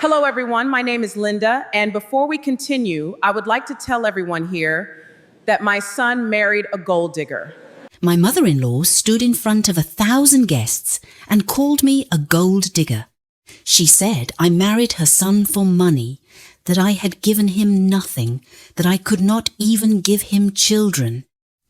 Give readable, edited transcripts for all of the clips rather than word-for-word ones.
Hello, everyone. My name is Linda, and before we continue, I would like to tell everyone here that my son married a gold digger. My mother-in-law stood in front of 1,000 guests and called me a gold digger. She said I married her son for money, that I had given him nothing, that I could not even give him children.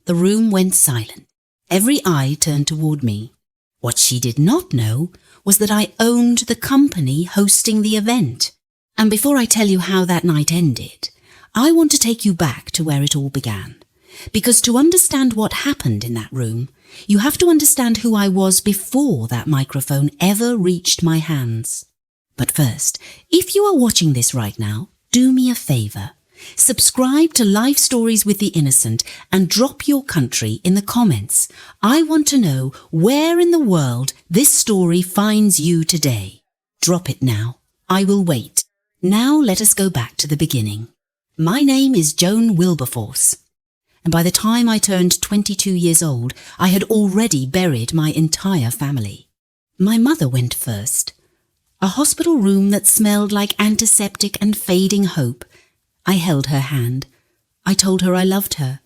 The room went silent. Every eye turned toward me. What she did not know was that I owned the company hosting the event. And before I tell you how that night ended, I want to take you back to where it all began. Because to understand what happened in that room, you have to understand who I was before that microphone ever reached my hands. But first, if you are watching this right now, do me a favor. Subscribe to Life Stories with the Innocent and drop your country in the comments. I want to know where in the world this story finds you today. Drop it now. I will wait. Now let us go back to the beginning. My name is Joan Wilberforce, and by the time I turned 22 years old, I had already buried my entire family. My mother went first. A hospital room that smelled like antiseptic and fading hope. I held her hand. I told her I loved her.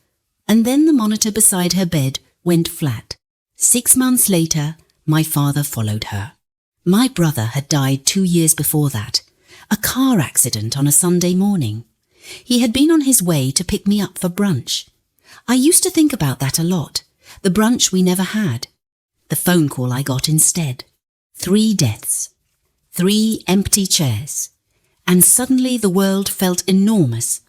And then the monitor beside her bed went flat. 6 months later, my father followed her. My brother had died 2 years before that. A car accident on a Sunday morning. He had been on his way to pick me up for brunch. I used to think about that a lot. The brunch we never had. The phone call I got instead. 3 deaths. 3 empty chairs. And suddenly the world felt enormous,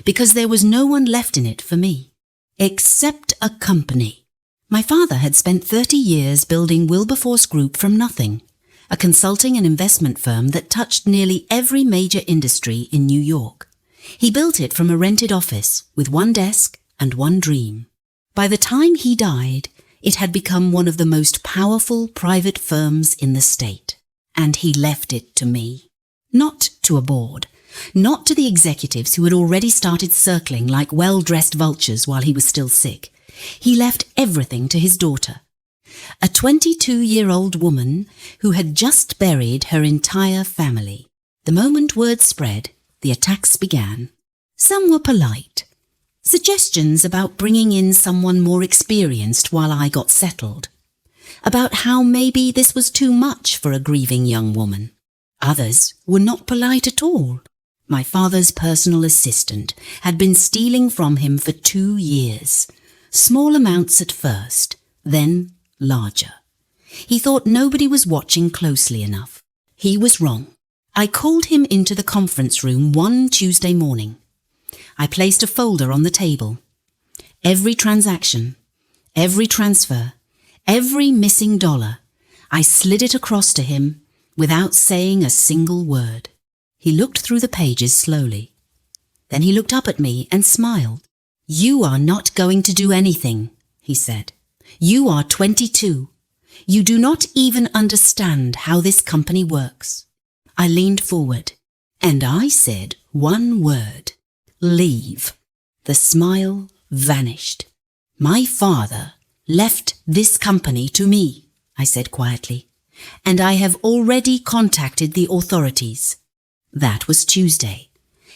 because there was no one left in it for me, except a company. My father had spent 30 years building Wilberforce Group from nothing, a consulting and investment firm that touched nearly every major industry in New York. He built it from a rented office with 1 desk and 1 dream. By the time he died, it had become one of the most powerful private firms in the state, and he left it to me. Not to a board, not to the executives who had already started circling like well-dressed vultures while he was still sick. He left everything to his daughter, a 22-year-old woman who had just buried her entire family. The moment word spread, the attacks began. Some were polite. Suggestions about bringing in someone more experienced while I got settled. About how maybe this was too much for a grieving young woman. Others were not polite at all. My father's personal assistant had been stealing from him for 2 years. Small amounts at first, then larger. He thought nobody was watching closely enough. He was wrong. I called him into the conference room one Tuesday morning. I placed a folder on the table. Every transaction, every transfer, every missing dollar, I slid it across to him without saying a single word. He looked through the pages slowly. Then he looked up at me and smiled. "You are not going to do anything," he said. "You are 22. You do not even understand how this company works." I leaned forward, and I said 1 word. "Leave." The smile vanished. "My father left this company to me," I said quietly. "And I have already contacted the authorities." That was Tuesday.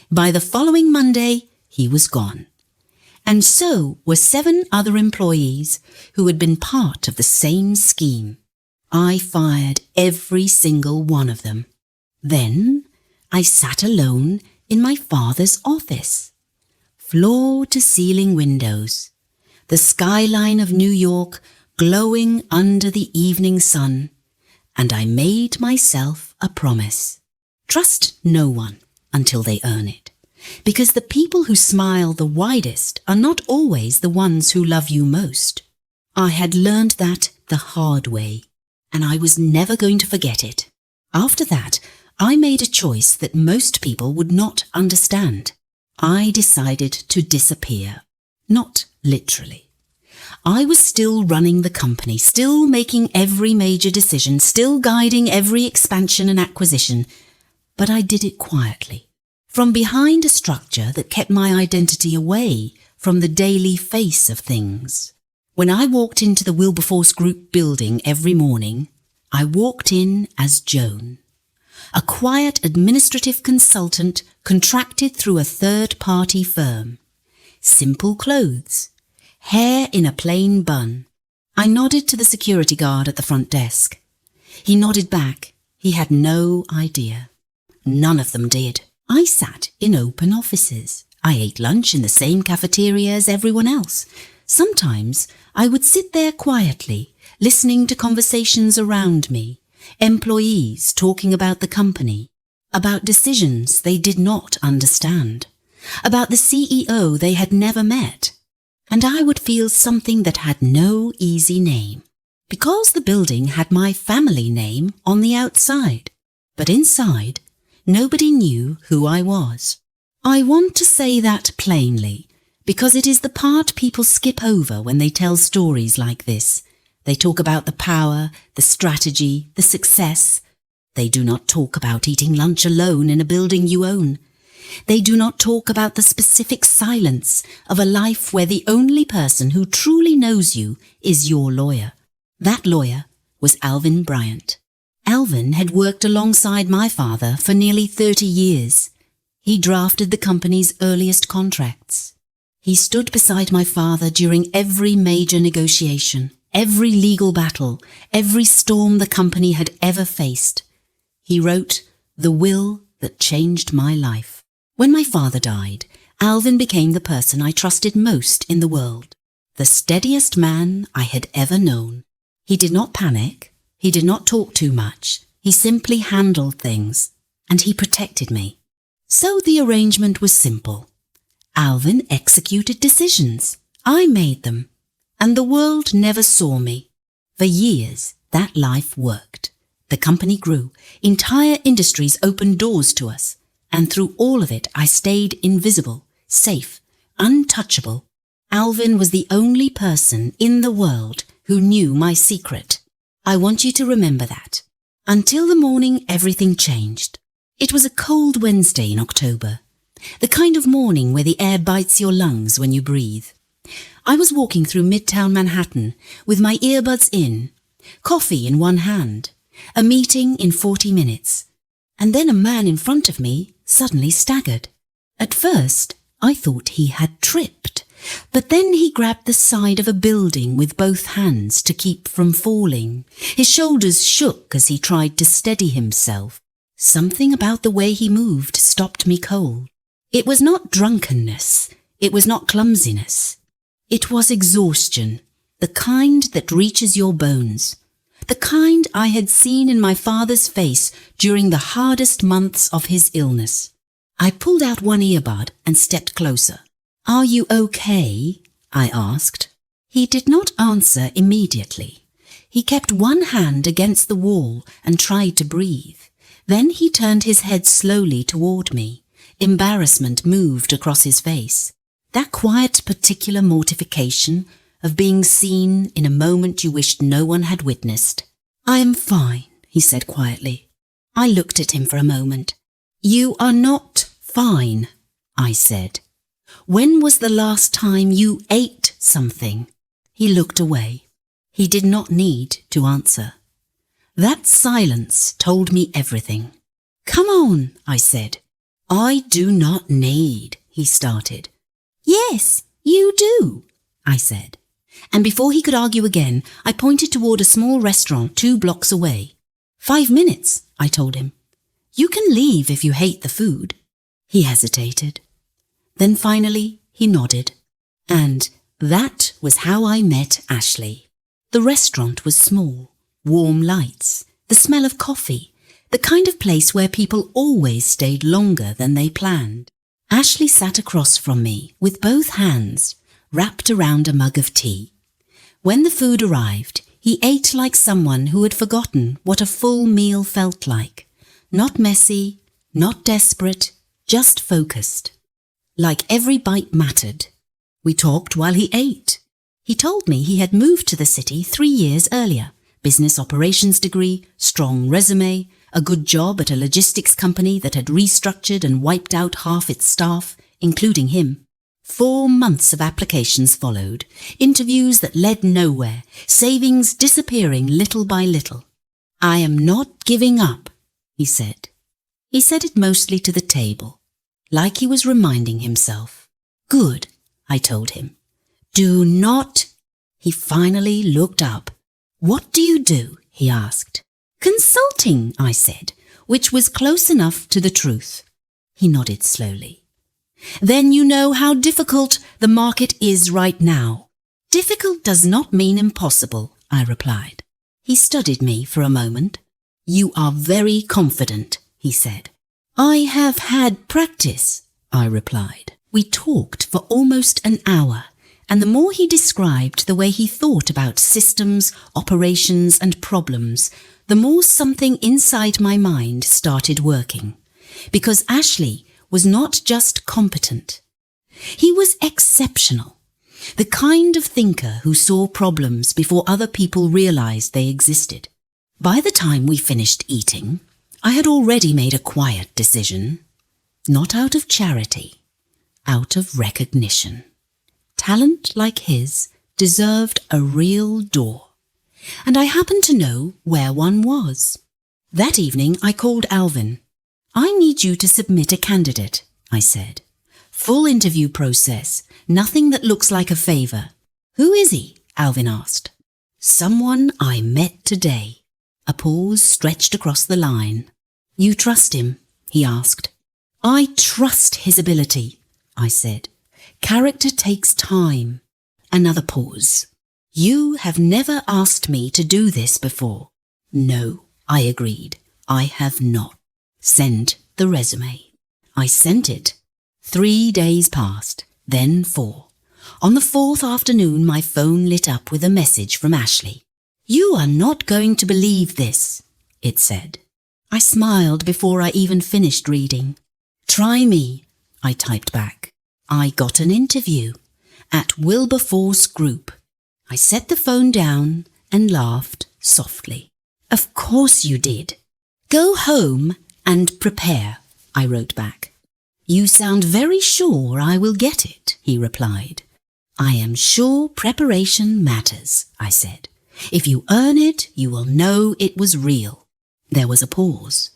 By the following Monday, he was gone. And so were 7 other employees who had been part of the same scheme. I fired every single one of them. Then I sat alone in my father's office. Floor-to-ceiling windows, the skyline of New York glowing under the evening sun. And I made myself a promise. Trust no one until they earn it, because the people who smile the widest are not always the ones who love you most. I had learned that the hard way, and I was never going to forget it. After that, I made a choice that most people would not understand. I decided to disappear, not literally. I was still running the company, still making every major decision, still guiding every expansion and acquisition, but I did it quietly, from behind a structure that kept my identity away from the daily face of things. When I walked into the Wilberforce Group building every morning, I walked in as Joan. a quiet administrative consultant contracted through a third-party firm. Simple clothes, hair in a plain bun. I nodded to the security guard at the front desk. He nodded back. He had no idea. None of them did. I sat in open offices. I ate lunch in the same cafeteria as everyone else. Sometimes I would sit there quietly, listening to conversations around me, employees talking about the company, about decisions they did not understand, about the CEO they had never met. And I would feel something that had no easy name, because the building had my family name on the outside, but inside, nobody knew who I was. I want to say that plainly, because it is the part people skip over when they tell stories like this. They talk about the power, the strategy, the success. They do not talk about eating lunch alone in a building you own. They do not talk about the specific silence of a life where the only person who truly knows you is your lawyer. That lawyer was Alvin Bryant. Alvin had worked alongside my father for nearly 30 years. He drafted the company's earliest contracts. He stood beside my father during every major negotiation, every legal battle, every storm the company had ever faced. He wrote the will that changed my life. When my father died, Alvin became the person I trusted most in the world, the steadiest man I had ever known. He did not panic, he did not talk too much, he simply handled things, and he protected me. So the arrangement was simple. Alvin executed decisions, I made them, and the world never saw me. For years, that life worked. The company grew, entire industries opened doors to us, and through all of it I stayed invisible, safe, untouchable. Alvin was the only person in the world who knew my secret. I want you to remember that. Until the morning everything changed. It was a cold Wednesday in October, the kind of morning where the air bites your lungs when you breathe. I was walking through Midtown Manhattan with my earbuds in, coffee in one hand, a meeting in 40 minutes, and then a man in front of me suddenly staggered. At first, I thought he had tripped, but then he grabbed the side of a building with both hands to keep from falling. His shoulders shook as he tried to steady himself. Something about the way he moved stopped me cold. It was not drunkenness. It was not clumsiness. It was exhaustion, the kind that reaches your bones, the kind I had seen in my father's face during the hardest months of his illness. I pulled out one earbud and stepped closer. "Are you okay?" I asked. He did not answer immediately. He kept one hand against the wall and tried to breathe. Then he turned his head slowly toward me. Embarrassment moved across his face. That quiet particular mortification of being seen in a moment you wished no one had witnessed. "I am fine," he said quietly. I looked at him for a moment. "You are not fine," I said. "When was the last time you ate something?" He looked away. He did not need to answer. That silence told me everything. "Come on," I said. "I do not need," he started. "Yes, you do," I said. And before he could argue again, I pointed toward a small restaurant 2 blocks away. 5 minutes, I told him. "You can leave if you hate the food." He hesitated. Then finally he nodded. And that was how I met Ashley. The restaurant was small, warm lights, the smell of coffee, the kind of place where people always stayed longer than they planned. Ashley sat across from me with both hands wrapped around a mug of tea. When the food arrived, he ate like someone who had forgotten what a full meal felt like. Not messy, not desperate, just focused. Like every bite mattered. We talked while he ate. He told me he had moved to the city 3 years earlier. Business operations degree, strong resume, a good job at a logistics company that had restructured and wiped out half its staff, including him. 4 months of applications followed, interviews that led nowhere, savings disappearing little by little. "I am not giving up," he said. He said it mostly to the table, like he was reminding himself. Good, I told him. Do not. He finally looked up. What do you do? He asked. Consulting, I said, which was close enough to the truth. He nodded slowly. Then you know how difficult the market is right now. Difficult does not mean impossible, I replied. He studied me for a moment. You are very confident, he said. I have had practice, I replied. We talked for almost an hour, and the more he described the way he thought about systems, operations, and problems, the more something inside my mind started working. Because Ashley was not just competent. He was exceptional. The kind of thinker who saw problems before other people realized they existed. By the time we finished eating, I had already made a quiet decision. Not out of charity, out of recognition. Talent like his deserved a real door. And I happened to know where one was. That evening I called Alvin. I need you to submit a candidate, I said. Full interview process, nothing that looks like a favour. Who is he? Alvin asked. Someone I met today. A pause stretched across the line. You trust him? He asked. I trust his ability, I said. Character takes time. Another pause. You have never asked me to do this before. No, I agreed. I have not. Send the resume. I sent it. 3 days passed, then 4. On the 4th afternoon, my phone lit up with a message from Ashley. You are not going to believe this, it said. I smiled before I even finished reading. Try me, I typed back. I got an interview at Wilberforce Group. I set the phone down and laughed softly. Of course you did. Go home and prepare, I wrote back. You sound very sure I will get it, he replied. I am sure preparation matters, I said. If you earn it, you will know it was real. There was a pause.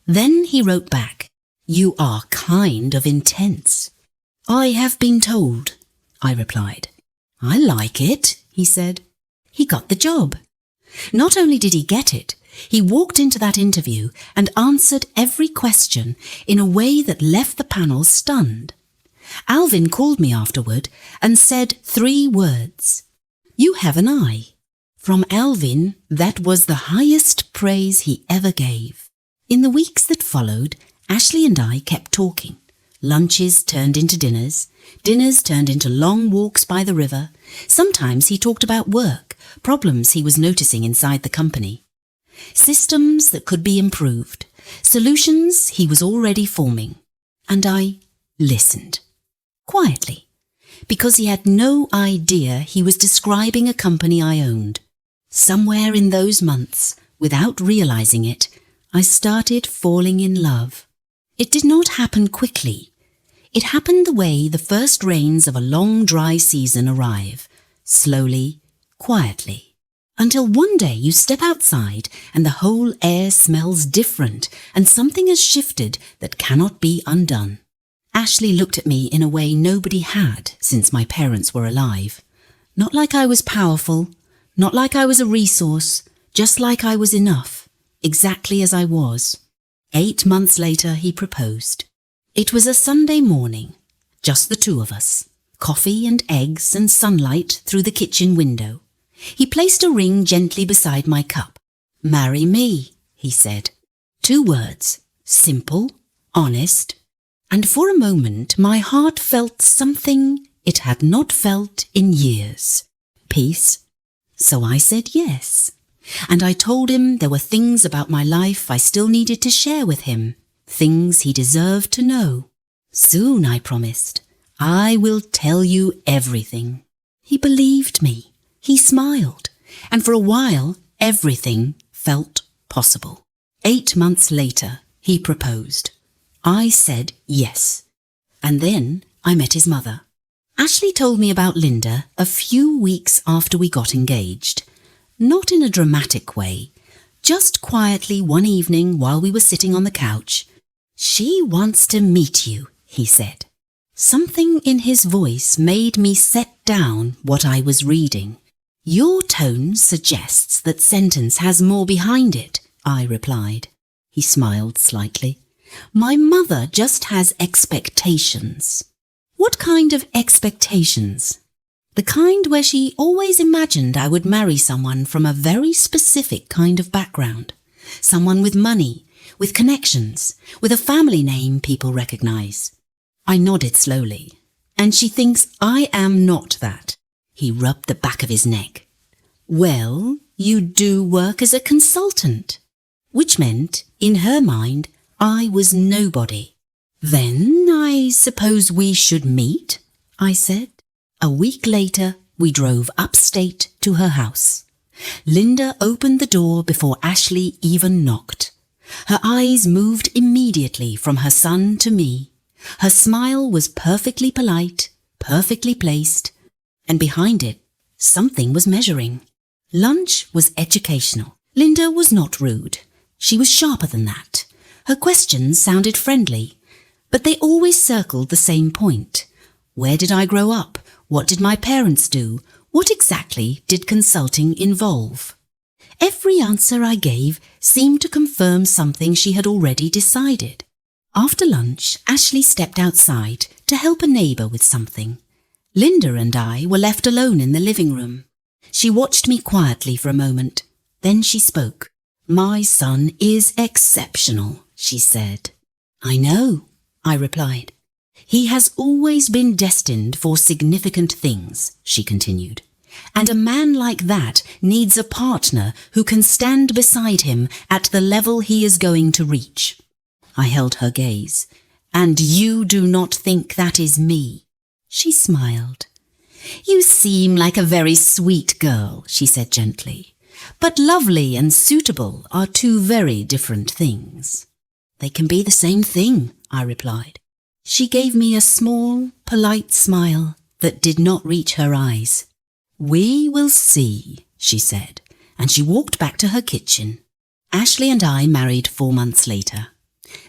Then he wrote back, You are kind of intense. I have been told, I replied. I like it, he said. He got the job. Not only did he get it, he walked into that interview and answered every question in a way that left the panel stunned. Alvin called me afterward and said 3 words. You have an eye. From Alvin, that was the highest praise he ever gave. In the weeks that followed, Ashley and I kept talking. Lunches turned into dinners. Dinners turned into long walks by the river. Sometimes he talked about work, problems he was noticing inside the company. Systems that could be improved, solutions he was already forming. And I listened. Quietly. Because he had no idea he was describing a company I owned. Somewhere in those months, without realizing it, I started falling in love. It did not happen quickly. It happened the way the first rains of a long dry season arrive, slowly, quietly. Until one day you step outside and the whole air smells different and something has shifted that cannot be undone. Ashley looked at me in a way nobody had since my parents were alive. Not like I was powerful, not like I was a resource, just like I was enough, exactly as I was. 8 months later he proposed. It was a Sunday morning, just the 2 of us, coffee and eggs and sunlight through the kitchen window. He placed a ring gently beside my cup. Marry me, he said. 2 words, simple, honest, and for a moment my heart felt something it had not felt in years. Peace. So I said yes. And I told him there were things about my life I still needed to share with him, things he deserved to know. Soon, I promised, I will tell you everything. He believed me. He smiled, and for a while everything felt possible. 8 months later, he proposed. I said yes, and then I met his mother. Ashley told me about Linda a few weeks after we got engaged. Not in a dramatic way, Just quietly one evening while we were sitting on the couch. "She wants to meet you," he said. Something in his voice made me set down what I was reading. "Your tone suggests that sentence has more behind it," I replied. He smiled slightly. "My mother just has expectations." "What kind of expectations?" "The kind where she always imagined I would marry someone from a very specific kind of background. Someone with money, with connections, with a family name people recognize." I nodded slowly. "And she thinks I am not that." He rubbed the back of his neck. "Well, you do work as a consultant." Which meant, in her mind, I was nobody. "Then I suppose we should meet," I said. A week later, we drove upstate to her house. Linda opened the door before Ashley even knocked. Her eyes moved immediately from her son to me. Her smile was perfectly polite, perfectly placed, and behind it, something was measuring. Lunch was educational. Linda was not rude. She was sharper than that. Her questions sounded friendly, but they always circled the same point. Where did I grow up? What did my parents do? What exactly did consulting involve? Every answer I gave seemed to confirm something she had already decided. After lunch, Ashley stepped outside to help a neighbour with something. Linda and I were left alone in the living room. She watched me quietly for a moment. Then she spoke. "My son is exceptional," she said. "I know," I replied. "He has always been destined for significant things," she continued. "And a man like that needs a partner who can stand beside him at the level he is going to reach." I held her gaze. "And you do not think that is me?" She smiled. "You seem like a very sweet girl," she said gently. "But lovely and suitable are two very different things." "They can be the same thing," I replied. She gave me a small, polite smile that did not reach her eyes. "We will see," she said, and she walked back to her kitchen. Ashley and I married 4 months later.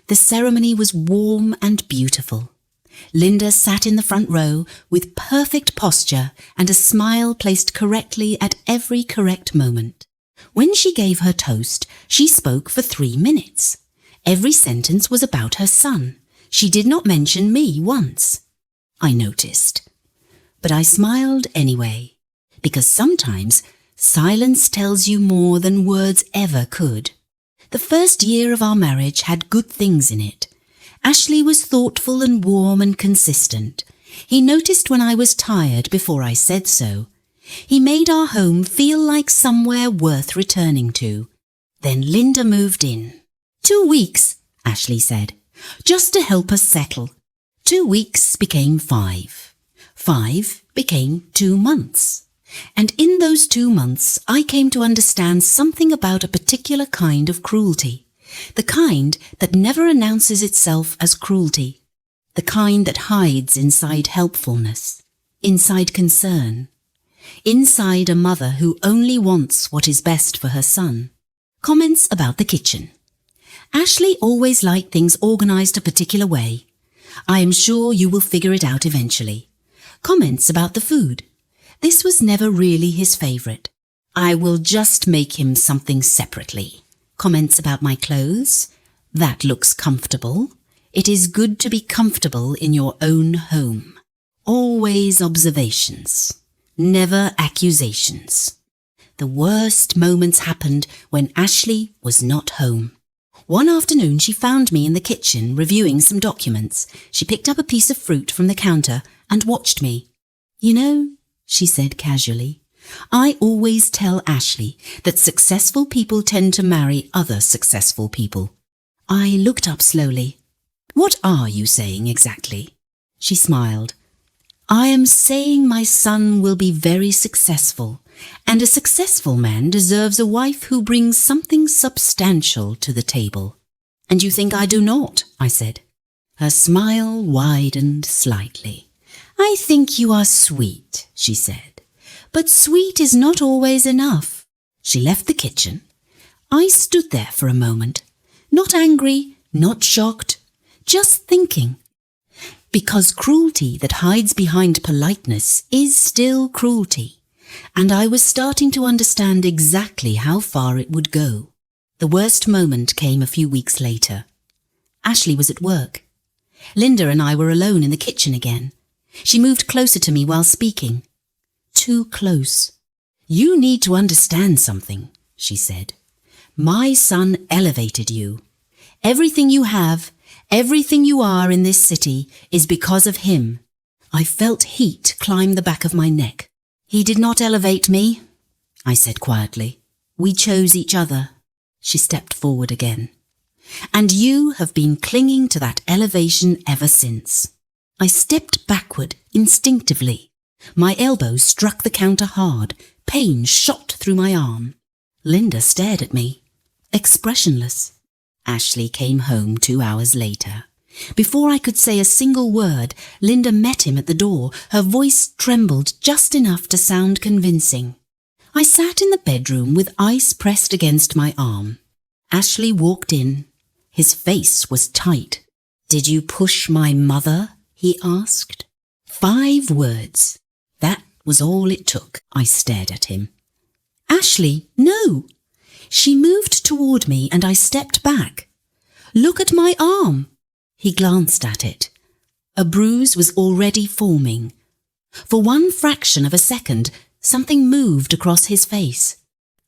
The ceremony was warm and beautiful. Linda sat in the front row with perfect posture and a smile placed correctly at every correct moment. When she gave her toast, she spoke for 3 minutes. Every sentence was about her son. She did not mention me once. I noticed. But I smiled anyway, because sometimes silence tells you more than words ever could. The first year of our marriage had good things in it. Ashley was thoughtful and warm and consistent. He noticed when I was tired before I said so. He made our home feel like somewhere worth returning to. Then Linda moved in. 2 weeks, Ashley said, just to help us settle. 2 weeks became 5. 5 became 2 months. And in those 2 months, I came to understand something about a particular kind of cruelty. The kind that never announces itself as cruelty. The kind that hides inside helpfulness, inside concern, inside a mother who only wants what is best for her son. Comments about the kitchen. Ashley always liked things organized a particular way. I am sure you will figure it out eventually. Comments about the food. This was never really his favorite. I will just make him something separately. Comments about my clothes. That looks comfortable. It is good to be comfortable in your own home. Always observations. Never accusations. The worst moments happened when Ashley was not home. One afternoon she found me in the kitchen reviewing some documents. She picked up a piece of fruit from the counter and watched me. "You know," she said casually, "I always tell Ashley that successful people tend to marry other successful people." I looked up slowly. "What are you saying exactly?" She smiled. "I am saying my son will be very successful, and a successful man deserves a wife who brings something substantial to the table." "And you think I do not?" I said. Her smile widened slightly. "I think you are sweet," she said. "But sweet is not always enough." She left the kitchen. I stood there for a moment, not angry, not shocked, just thinking. Because cruelty that hides behind politeness is still cruelty, and I was starting to understand exactly how far it would go. The worst moment came a few weeks later. Ashley was at work. Linda and I were alone in the kitchen again. She moved closer to me while speaking. Too close. "You need to understand something," she said. "My son elevated you. Everything you have, everything you are in this city is because of him." I felt heat climb the back of my neck. "He did not elevate me," I said quietly. "We chose each other." She stepped forward again. "And you have been clinging to that elevation ever since." I stepped backward instinctively. My elbow struck the counter hard. Pain shot through my arm. Linda stared at me, expressionless. Ashley came home 2 hours later. Before I could say a single word, Linda met him at the door. Her voice trembled just enough to sound convincing. I sat in the bedroom with ice pressed against my arm. Ashley walked in. His face was tight. "Did you push my mother?" he asked. 5 words. That was all it took. I stared at him. "Ashley, no!" She moved toward me and I stepped back. "Look at my arm." He glanced at it. A bruise was already forming. For one fraction of a second, something moved across his face.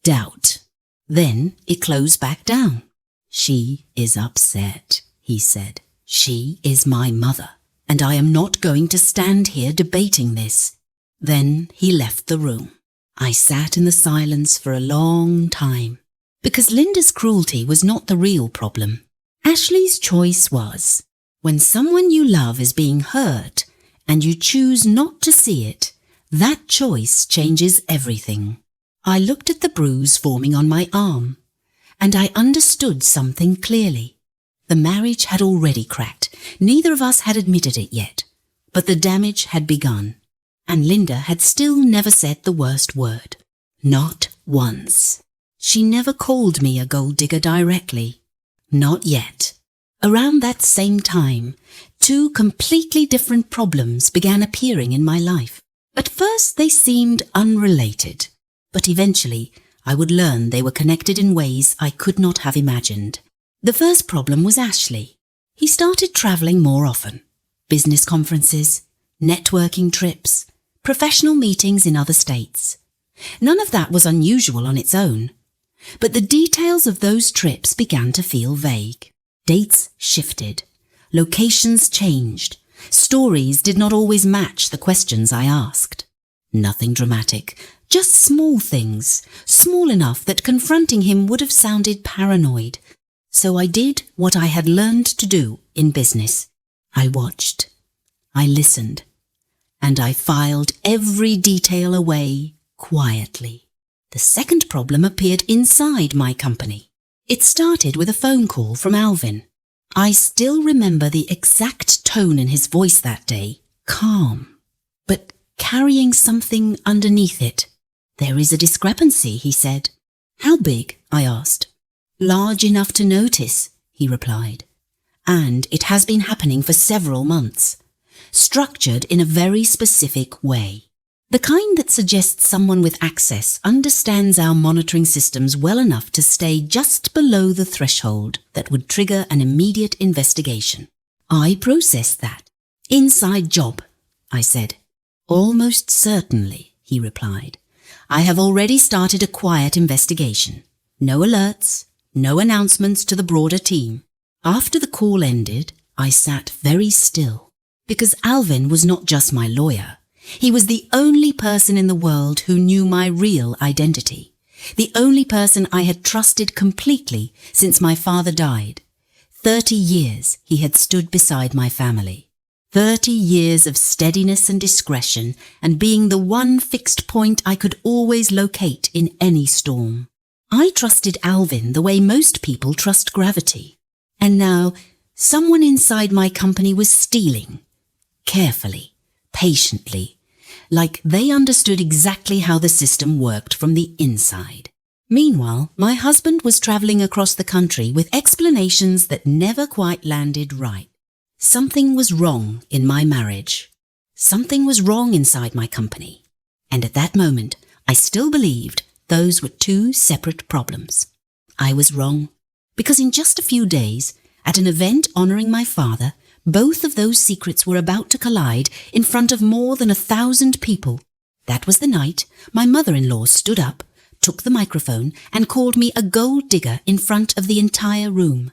Doubt. Then it closed back down. "She is upset," he said. "She is my mother, and I am not going to stand here debating this." Then he left the room. I sat in the silence for a long time, because Linda's cruelty was not the real problem. Ashley's choice was. When someone you love is being hurt and you choose not to see it, that choice changes everything. I looked at the bruise forming on my arm, and I understood something clearly. The marriage had already cracked. Neither of us had admitted it yet, but the damage had begun, and Linda had still never said the worst word. Not once. She never called me a gold digger directly. Not yet. Around that same time, 2 completely different problems began appearing in my life. At first they seemed unrelated, but eventually I would learn they were connected in ways I could not have imagined. The first problem was Ashley. He started travelling more often. Business conferences, networking trips, professional meetings in other states. None of that was unusual on its own, but the details of those trips began to feel vague. Dates shifted, locations changed, stories did not always match the questions I asked. Nothing dramatic, just small things, small enough that confronting him would have sounded paranoid. So I did what I had learned to do in business. I watched, I listened, and I filed every detail away quietly. The second problem appeared inside my company. It started with a phone call from Alvin. I still remember the exact tone in his voice that day, calm, but carrying something underneath it. "There is a discrepancy," he said. "How big?" I asked. "Large enough to notice," he replied. "And it has been happening for several months, structured in a very specific way. The kind that suggests someone with access understands our monitoring systems well enough to stay just below the threshold that would trigger an immediate investigation." I processed that. "Inside job," I said. "Almost certainly," he replied. "I have already started a quiet investigation. No alerts, no announcements to the broader team." After the call ended, I sat very still, because Alvin was not just my lawyer. He was the only person in the world who knew my real identity, the only person I had trusted completely since my father died. 30 years he had stood beside my family. 30 years of steadiness and discretion, and being the one fixed point I could always locate in any storm. I trusted Alvin the way most people trust gravity. And now, someone inside my company was stealing. Carefully. Patiently, like they understood exactly how the system worked from the inside. Meanwhile, my husband was travelling across the country with explanations that never quite landed right. Something was wrong in my marriage. Something was wrong inside my company. And at that moment, I still believed those were two separate problems. I was wrong, because in just a few days, at an event honouring my father, both of those secrets were about to collide in front of more than 1,000 people. That was the night my mother-in-law stood up, took the microphone and called me a gold digger in front of the entire room.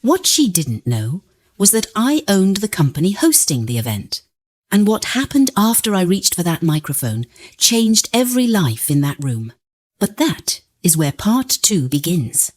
What she didn't know was that I owned the company hosting the event. And what happened after I reached for that microphone changed every life in that room. But that is where part 2 begins.